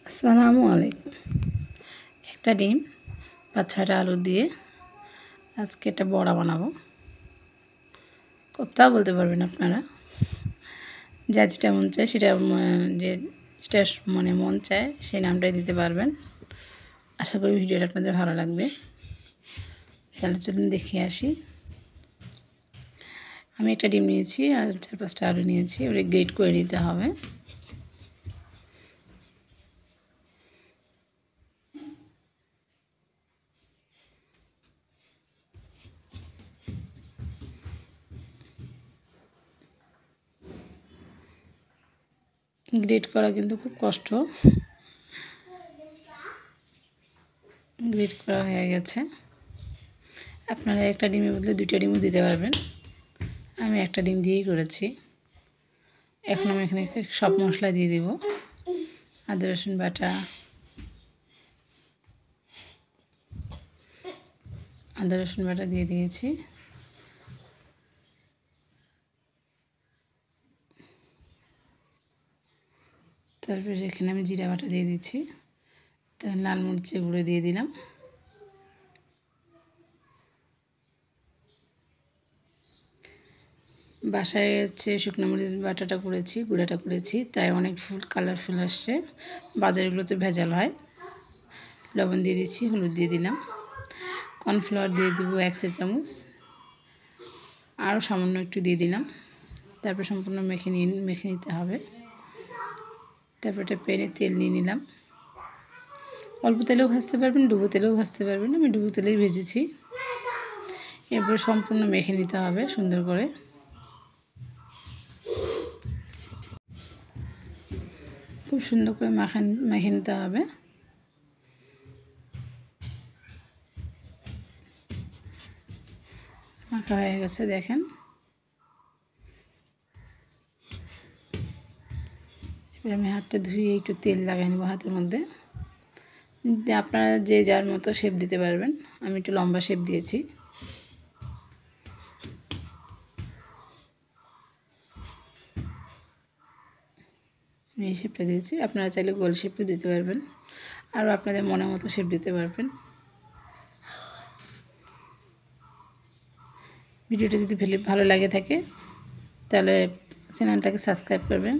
আসসালামু আলাইকুম। একটা ডিম ৫-৬টা আলু দিয়ে আজকে একটা বড়া বানাবো। কোপ্তাও বলতে পারবেন আপনারা। যার যেটা মন চায় সেটা যেটা মন চায় সেই নামটাই দিতে পারবেন। আশা করি ভিডিওটা আপনাদের ভালো লাগবে। তাহলে চলুন দেখে আসি। আমি একটা ডিম নিয়েছি আর ৪-৫টা আলু নিয়েছি। ওটা গ্রেট করে নিতে হবে। গ্রেট করা কিন্তু খুব কষ্ট। গ্রেট করা হয়ে গেছে। আপনারা একটা ডিমের বদলে 2টা ডিমও দিতে পারবেন। আমি একটা ডিম দিয়েই করেছি। এখন আমি এখানে সব মশলা দিয়ে দেব। আদা রসুন বাটা, দিয়ে দিয়েছি। তারপরে এখানে আমি জিরা বাটা দিয়ে দিচ্ছি। তারপর লাল মরিচের গুঁড়ো দিয়ে দিলাম। বাসায় শুকনো মরিচ বাটাটা করেছি, গুঁড়াটা করেছি, তাই অনেক কালারফুল আসছে। বাজারগুলোতে ভেজাল হয়। লবণ দিয়ে দিচ্ছি, হলুদ দিয়ে দিলাম, কর্নফ্লাওয়ার দিয়ে দেবো 1 চা চামচ, আরও সামান্য একটু দিয়ে দিলাম। তারপর সম্পূর্ণ মেখে নিতে হবে। তারপর একটা প্যানে তেল নিয়ে নিলাম। অল্প তেলেও ভাজতে পারবেন, ডুবো তেলেও ভাজতে পারবেন। আমি ডুবো তেলেই ভেজেছি। এরপর সম্পূর্ণ মেখে নিতে হবে সুন্দর করে। খুব সুন্দর করে মেখে নিতে হবে। মাখা হয়ে গেছে দেখেন। এবার আমি হাতটা ধুয়ে একটু তেল লাগাই নেবো হাতের মধ্যে। আপনারা যে যার মতো শেপ দিতে পারবেন। আমি একটু লম্বা শেপ দিয়েছি। এই শেপটা দিয়েছি। আপনারা চাইলে গোল শেপও দিতে পারবেন, আর আপনাদের মনের মতো শেপ দিতে পারবেন। ভিডিওটা যদি ভালো লাগে থাকে তাহলে চ্যানেলটাকে সাবস্ক্রাইব করবেন,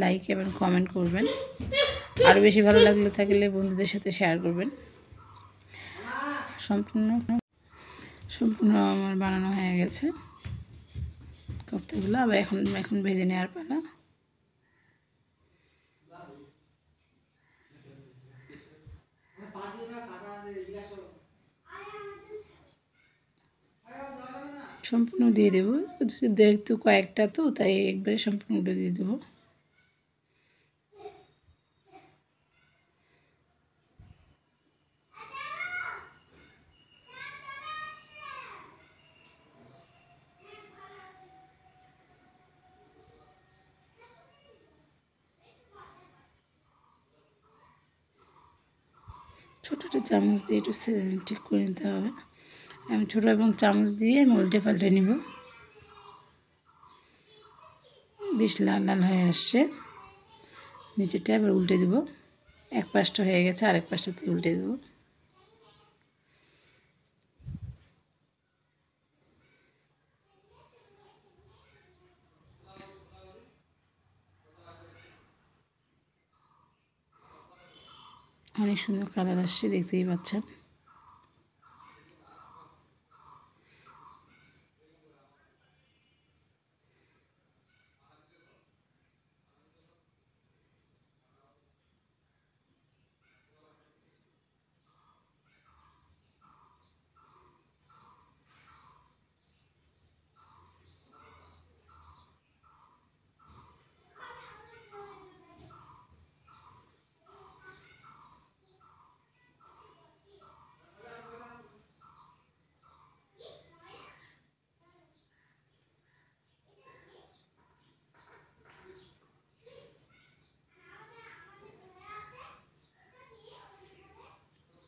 লাইক এবং কমেন্ট করবেন। আরও বেশি ভালো থাকলে বন্ধুদের সাথে শেয়ার করবেন। সম্পূর্ণ আমার বানানো হয়ে গেছে কোপ্তাগুলো। আবার এখন ভেজে নেওয়ার পালা। সম্পূর্ণ দিয়ে দেবো, যেহেতু কয়েকটা তো তাই একবারে সম্পূর্ণটা দিয়ে দেবো। ছোটো চামচ দিয়ে একটু ঠিক করে নিতে হবে। আমি ছোটো এবং চামচ দিয়ে আমি উল্টে পাল্টে নিব। বেশ লাল লাল হয়ে আসছে। নিচেরটা আবার উল্টে দেব। এক পাশটা হয়ে গেছে, আরেক পাশটাতে উল্টে দেব। অনেক সুন্দর কালার আসছে, দেখতেই পাচ্ছেন।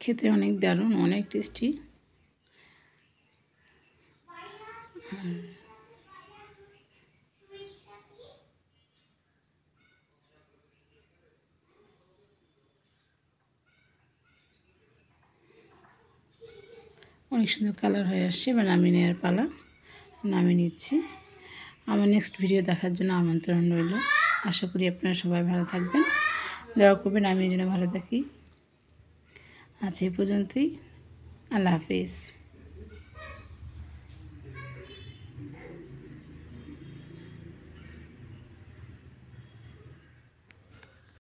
খেতে অনেক দারুণ, অনেক টেস্টি। অনেক সুন্দর কালার হয়ে আসছে। এবার নামিয়ে নেওয়ার পালা, নামিয়ে নিচ্ছি। আমার নেক্সট ভিডিও দেখার জন্য আমন্ত্রণ রইল। আশা করি আপনারা সবাই ভালো থাকবেন, দোয়া করবেন আমি যেন ভালো থাকি। আজ এই পর্যন্তই। আল্লাহ হাফিজ।